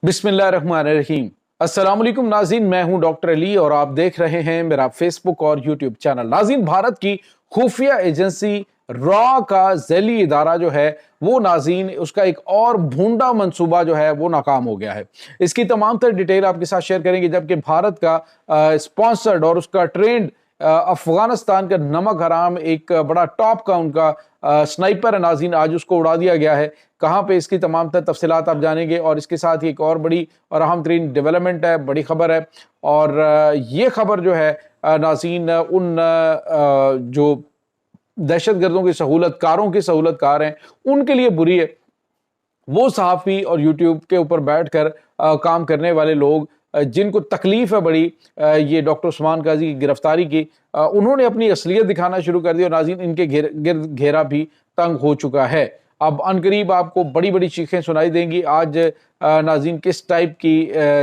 बिस्मिल्लाहिर्रहमानिर्रहीम। अस्सलाम वालेकुम नाज़रीन, मैं हूं डॉक्टर अली और आप देख रहे हैं मेरा फेसबुक और यूट्यूब चैनल। नाज़रीन, भारत की खुफिया एजेंसी रॉ का ज़ैली इदारा जो है वो नाज़रीन उसका एक और भूंडा मंसूबा जो है वो नाकाम हो गया है। इसकी तमाम तर डिटेल आपके साथ शेयर करेंगे, जबकि भारत का स्पॉन्सर्ड और उसका ट्रेंड अफगानिस्तान का नमक हराम एक बड़ा टॉप का उनका स्नाइपर है नाज़रीन, आज उसको उड़ा दिया गया है। कहाँ पे इसकी तमाम तर तफसीलात आप जानेंगे और इसके साथ ही एक और बड़ी और अहम तरीन डेवलपमेंट है, बड़ी खबर है। और ये खबर जो है नाज़रीन उन जो दहशत गर्दों की सहूलतकारों की सहूलतकार हैं उनके लिए बुरी है। वो सहाफ़ी और यूट्यूब के ऊपर बैठकर काम करने वाले लोग जिनको तकलीफ है बड़ी ये डॉक्टर उस्मान काजी की गिरफ्तारी की, उन्होंने अपनी असलियत दिखाना शुरू कर दी और नाज़रीन इनके गिर्द घेरा भी तंग हो चुका है। अब अनकरीब आपको बड़ी बड़ी चीखें सुनाई देंगी। आज नाज़रीन किस टाइप की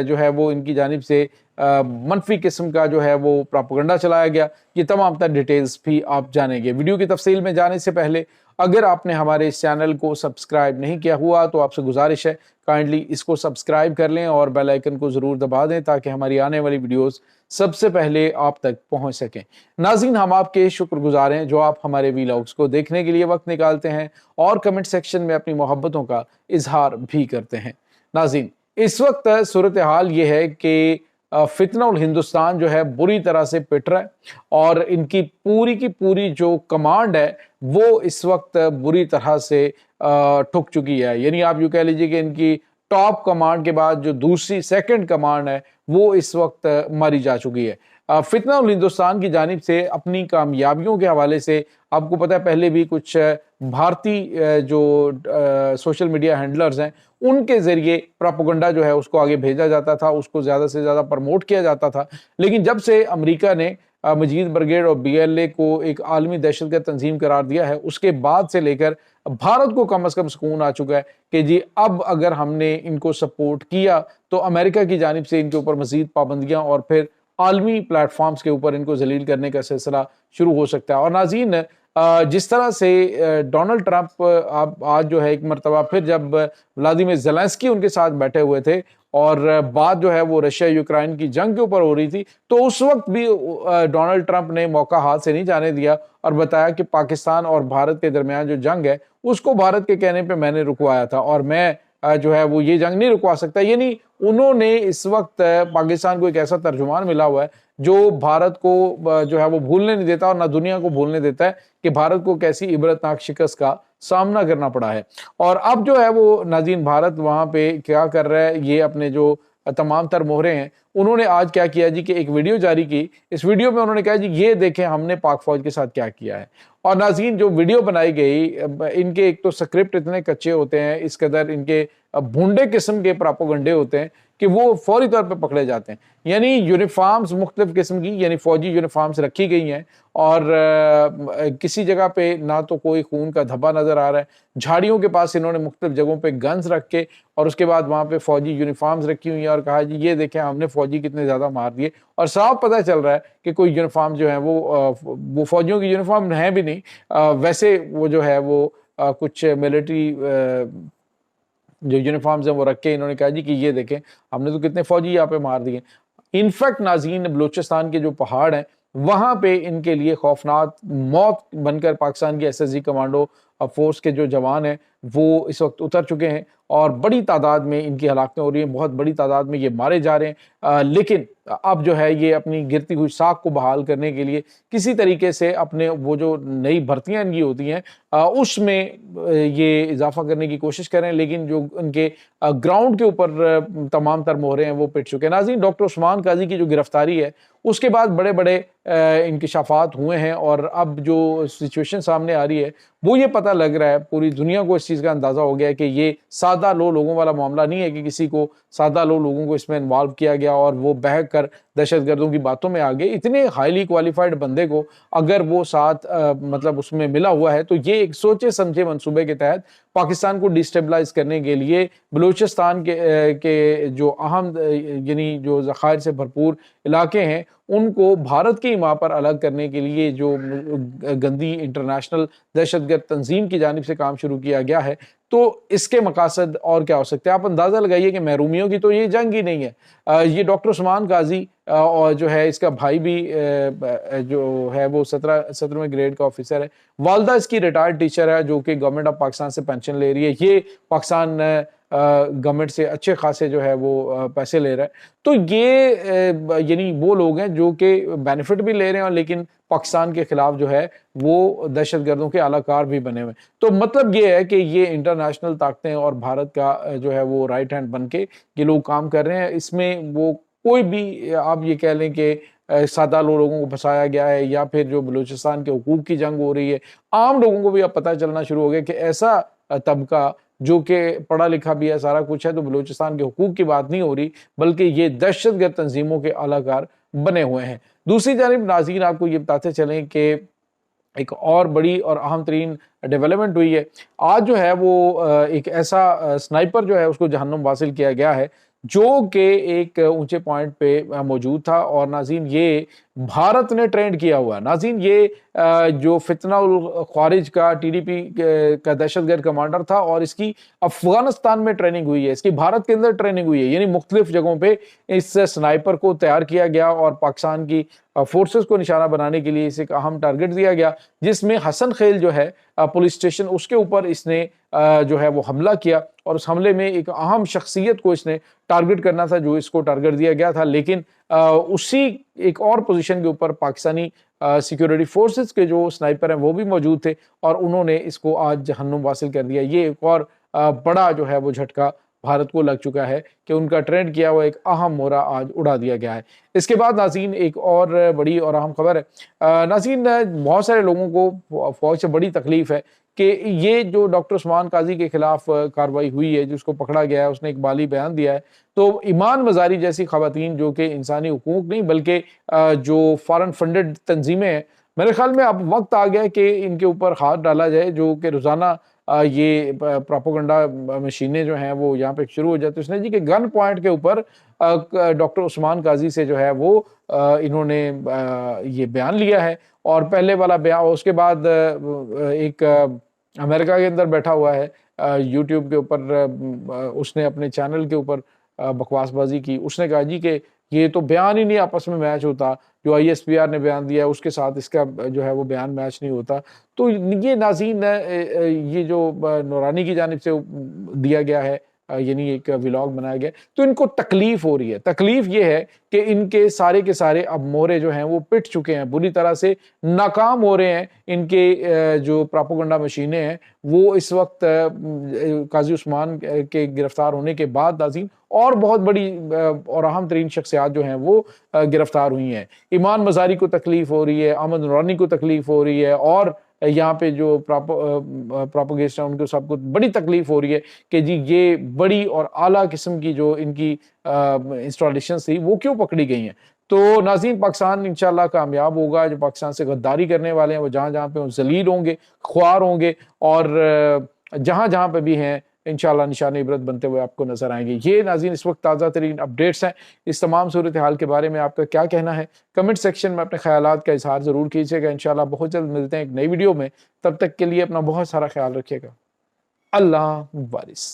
जो है वो इनकी जानिब से मनफी किस्म का जो है वो प्रोपेगेंडा चलाया गया, ये तमाम तर डिटेल्स भी आप जानेंगे। वीडियो की तफसील में जाने से पहले अगर आपने हमारे इस चैनल को सब्सक्राइब नहीं किया हुआ तो आपसे गुजारिश है काइंडली इसको सब्सक्राइब कर लें और बेल आइकन को ज़रूर दबा दें ताकि हमारी आने वाली वीडियोस सबसे पहले आप तक पहुंच सकें। नाज़रीन, हम आपके शुक्रगुजार हैं जो आप हमारे वीलॉग्स को देखने के लिए वक्त निकालते हैं और कमेंट सेक्शन में अपनी मोहब्बतों का इजहार भी करते हैं। नाज़रीन, इस वक्त सूरत हाल ये है कि फितनउल हिंदुस्तान जो है बुरी तरह से पिट रहा है और इनकी पूरी की पूरी जो कमांड है वो इस वक्त बुरी तरह से ठुक चुकी है। यानी आप यूँ कह लीजिए कि इनकी टॉप कमांड के बाद जो दूसरी सेकंड कमांड है वो इस वक्त मारी जा चुकी है। फितनउल हिंदुस्तान की जानिब से अपनी कामयाबियों के हवाले से आपको पता है पहले भी कुछ भारतीय जो सोशल मीडिया हैंडलर्स हैं उनके ज़रिए प्रोपेगेंडा जो है उसको आगे भेजा जाता था, उसको ज़्यादा से ज़्यादा प्रमोट किया जाता था। लेकिन जब से अमेरिका ने मजीद ब्रिगेड और BLA को एक आलमी दहशतगर्द तंजीम करार दिया है, उसके बाद से लेकर भारत को कम से कम सुकून आ चुका है कि जी अब अगर हमने इनको सपोर्ट किया तो अमेरिका की जानिब से इनके ऊपर मजीद पाबंदियाँ और फिर आलमी प्लेटफॉर्म्स के ऊपर इनको जलील करने का सिलसिला शुरू हो सकता है। और नाज़रीन, जिस तरह से डोनाल्ड ट्रंप आप आज जो है एक मरतबा फिर जब व्लादिमीर ज़ेलेंस्की उनके साथ बैठे हुए थे और बात जो है वो रशिया यूक्रेन की जंग के ऊपर हो रही थी, तो उस वक्त भी डोनाल्ड ट्रंप ने मौका हाथ से नहीं जाने दिया और बताया कि पाकिस्तान और भारत के दरमियान जो जंग है उसको भारत के कहने पे मैंने रुकवाया था और मैं जो है वो ये जंग नहीं रुकवा सकता। यानी उन्होंने इस वक्त पाकिस्तान को एक ऐसा तर्जुमान मिला हुआ है जो भारत को जो है वो भूलने नहीं देता और ना दुनिया को भूलने देता है कि भारत को कैसी इबरतनाक शिकस्त का सामना करना पड़ा है। और अब जो है वो नाज़रीन भारत वहां पे क्या कर रहा है, ये अपने जो तमाम तर मोहरे हैं उन्होंने आज क्या किया जी कि एक वीडियो जारी की। इस वीडियो में उन्होंने कहा जी ये देखें हमने पाक फौज के साथ क्या किया है। और नाज़रीन जो वीडियो बनाई गई, इनके एक तो स्क्रिप्ट इतने कच्चे होते हैं, इस कदर इनके भूंडे किस्म के प्रोपेगेंडे होते हैं कि वो फौरी तौर पे पकड़े जाते हैं। यानी यूनिफॉर्म्स मुख्तलिफ किस्म की यानी फौजी यूनिफॉर्म्स रखी गई हैं और किसी जगह पे ना तो कोई खून का धब्बा नजर आ रहा है। झाड़ियों के पास इन्होंने मुख्तलिफ जगहों पे गन्स रख के और उसके बाद वहाँ पे फौजी यूनिफॉर्म्स रखी हुई हैं और कहा जी ये देखें हमने फौजी कितने ज़्यादा मार दिए। और साफ पता चल रहा है कि कोई यूनिफॉर्म जो है वो फौजियों की यूनिफॉर्म है भी नहीं, वैसे वो जो है वो कुछ मिलिट्री जो यूनिफॉर्म्स हैं वो रख के इन्होंने कहा जी कि ये देखें हमने तो कितने फौजी यहाँ पे मार दिए। इनफैक्ट नाज़रीन बलूचिस्तान के जो पहाड़ हैं वहाँ पे इनके लिए खौफनाक मौत बनकर पाकिस्तान की SSG कमांडो फोर्स के जो जवान हैं वो इस वक्त उतर चुके हैं और बड़ी तादाद में इनकी हलाकतें हो रही हैं, बहुत बड़ी तादाद में ये मारे जा रहे हैं। लेकिन अब जो है ये अपनी गिरती हुई साख को बहाल करने के लिए किसी तरीके से अपने वो जो नई भर्तियां इनकी होती हैं उसमें ये इजाफा करने की कोशिश करें, लेकिन जो उनके ग्राउंड के ऊपर तमाम तर मोहरे हैं वो पिट चुके हैं। नाज़रीन, डॉक्टर उस्मान काजी की जो गिरफ्तारी है उसके बाद बड़े बड़े इंकिशाफात हुए हैं और अब जो सिचुएशन सामने आ रही है वो ये पता लग रहा है, पूरी दुनिया को इस चीज़ का अंदाज़ा हो गया है कि ये सादा लोगों वाला मामला नहीं है कि किसी को सादा लोगों को इसमें इन्वॉल्व किया गया और वो बहक कर दहशतगर्दों की बातों में आ गए। इतने हाईली क्वालिफाइड बंदे को अगर वो साथ मतलब उसमें मिला हुआ है तो ये एक सोचे समझे मंसूबे के तहत पाकिस्तान को डिस्टेबलाइज करने के लिए बलूचिस्तान के जो अहम यानी जो ज़खायर से भरपूर इलाके हैं उनको भारत की हिमा पर अलग करने के लिए जो गंदी इंटरनेशनल दहशतगर्द तंजीम की जानिब से काम शुरू किया गया है تو اس کے مقاصد اور کیا ہو سکتے ہیں؟ آپ اندازہ لگائیے کہ محرومیوں کی تو یہ جنگ ہی نہیں ہے۔ یہ ڈاکٹر عثمان قاضی اور جو ہے اس کا بھائی بھی جو ہے وہ 17ویں گریڈ کا آفیسر ہے، والدہ اس کی ریٹائرڈ ٹیچر ہے جو کہ گورنمنٹ آف پاکستان سے پینشن لے رہی ہے، یہ پاکستان گورنمنٹ سے اچھے خاصے جو ہے وہ پیسے لے رہا ہے۔ تو یہ یعنی وہ لوگ ہیں جو کہ بینیفٹ بھی لے رہے ہیں لیکن پاکستان کے خلاف جو ہے وہ دہشت گردوں کے اعلی کار بھی بنے ہوئے۔ تو مطلب یہ ہے کہ یہ انٹرنیشنل طاقتیں اور بھارت کا جو ہے وہ رائٹ ہینڈ بن کے یہ لوگ کام کر رہے ہیں۔ اس میں وہ کوئی بھی آپ یہ کہہ لیں کہ سادہ لوگوں کو پھنسایا گیا ہے یا پھر جو بلوچستان کے حقوق کی جنگ ہو رہی ہے، عام لوگوں کو بھی اب پتہ چلنا شروع ہو گیا کہ ایسا طبقہ جو کہ پڑھا لکھا بھی ہے، سارا کچھ ہے، تو بلوچستان کے حقوق کی بات نہیں ہو رہی بلکہ یہ دہشت گرد تنظیموں کے اعلی کار بنے ہوئے ہیں۔ دوسری جانب ناظرین آپ کو یہ بتاتے چلیں کہ ایک اور بڑی اور اہم ترین ڈیولپمنٹ ہوئی ہے۔ آج جو ہے وہ ایک ایسا سنائپر جو ہے اس کو جہنم واصل کیا گیا ہے جو کہ ایک اونچے پوائنٹ پہ موجود تھا، اور ناظرین یہ بھارت نے ٹرینڈ کیا ہوا ہے۔ ناظرین یہ جو فتنہ الخوارج کا TDP کا دہشت گرد کمانڈر تھا، اور اس کی افغانستان میں ٹریننگ ہوئی ہے، اس کی بھارت کے اندر ٹریننگ ہوئی ہے، یعنی مختلف جگہوں پہ اس سنائپر کو تیار کیا گیا اور پاکستان کی فورسز کو نشانہ بنانے کے لیے اسے ایک اہم ٹارگٹ دیا گیا، جس میں حسن خیل جو ہے پولیس اسٹیشن، اس کے اوپر اس نے جو ہے وہ حملہ کیا، اور اس حملے میں ایک اہم شخصیت کو اس نے ٹارگٹ کرنا تھا جو اس کو ٹارگٹ دیا گیا تھا، لیکن اسی ایک اور پوزیشن کے اوپر پاکستانی سیکیورٹی فورسز کے جو سنائپر ہیں وہ بھی موجود تھے، اور انہوں نے اس کو آج جہنم واصل کر دیا۔ یہ ایک اور بڑا جو ہے وہ جھٹکا بھارت کو لگ چکا ہے کہ ان کا ٹرینڈ کیا ہوا ایک اہم مورا آج اڑا دیا گیا ہے۔ اس کے بعد ناظرین ایک اور بڑی اور اہم خبر ہے۔ ناظرین بہت سارے لوگوں کو فوج سے بڑی تکلیف ہے کہ یہ جو ڈاکٹر عثمان قاضی کے خلاف کارروائی ہوئی ہے، جس کو پکڑا گیا ہے، اس نے ایک بالی بیان دیا ہے، تو ایمان مزاری جیسی خواتین جو کہ انسانی حقوق نہیں بلکہ جو فارن فنڈڈ تنظیمیں ہیں، میرے خیال میں اب وقت آ گیا کہ ان کے اوپر ہاتھ ڈالا جائے، جو کہ روزانہ یہ پراپوگنڈا مشینیں جو ہیں وہ یہاں پہ شروع ہو جاتی۔ اس نے جی کہ گن پوائنٹ کے اوپر ڈاکٹر عثمان قاضی سے جو ہے وہ انہوں نے یہ بیان لیا ہے، اور پہلے والا بیان، اس کے بعد ایک امریکہ کے اندر بیٹھا ہوا ہے یوٹیوب کے اوپر، اس نے اپنے چینل کے اوپر بکواس بازی کی، اس نے کہا جی کہ یہ تو بیان ہی نہیں آپس میں میچ ہوتا، جو ISPR نے بیان دیا ہے اس کے ساتھ اس کا جو ہے وہ بیان میچ نہیں ہوتا۔ تو یہ ناظرین یہ جو نورانی کی جانب سے دیا گیا ہے، یعنی ایک ولاگ بنایا گیا، تو ان کو تکلیف ہو رہی ہے۔ تکلیف یہ ہے کہ ان کے سارے اب مورے جو ہیں وہ پٹ چکے ہیں، بری طرح سے ناکام ہو رہے ہیں۔ ان کے جو پراپوگنڈا مشینیں ہیں وہ اس وقت قاضی عثمان کے گرفتار ہونے کے بعد ناظرین اور بہت بڑی اور اہم ترین شخصیات جو ہیں وہ گرفتار ہوئی ہیں۔ ایمان مزاری کو تکلیف ہو رہی ہے، احمد نورانی کو تکلیف ہو رہی ہے، اور یہاں پہ جو پراپوگیسٹ ہیں ان کو سب کو بڑی تکلیف ہو رہی ہے کہ جی یہ بڑی اور اعلیٰ قسم کی جو ان کی انسٹالیشنز تھی وہ کیوں پکڑی گئی ہیں۔ تو ناظرین پاکستان انشاءاللہ کامیاب ہوگا، جو پاکستان سے غداری کرنے والے ہیں وہ جہاں جہاں پہ ذلیل ہوں گے، خوار ہوں گے، اور جہاں جہاں پہ بھی ہیں انشاءاللہ نشان عبرت بنتے ہوئے آپ کو نظر آئیں گے۔ یہ ناظرین اس وقت تازہ ترین اپڈیٹس ہیں۔ اس تمام صورتحال کے بارے میں آپ کا کیا کہنا ہے؟ کمنٹ سیکشن میں اپنے خیالات کا اظہار ضرور کیجیے گا۔ انشاءاللہ بہت جلد ملتے ہیں ایک نئی ویڈیو میں، تب تک کے لیے اپنا بہت سارا خیال رکھیے گا۔ اللہ وارث۔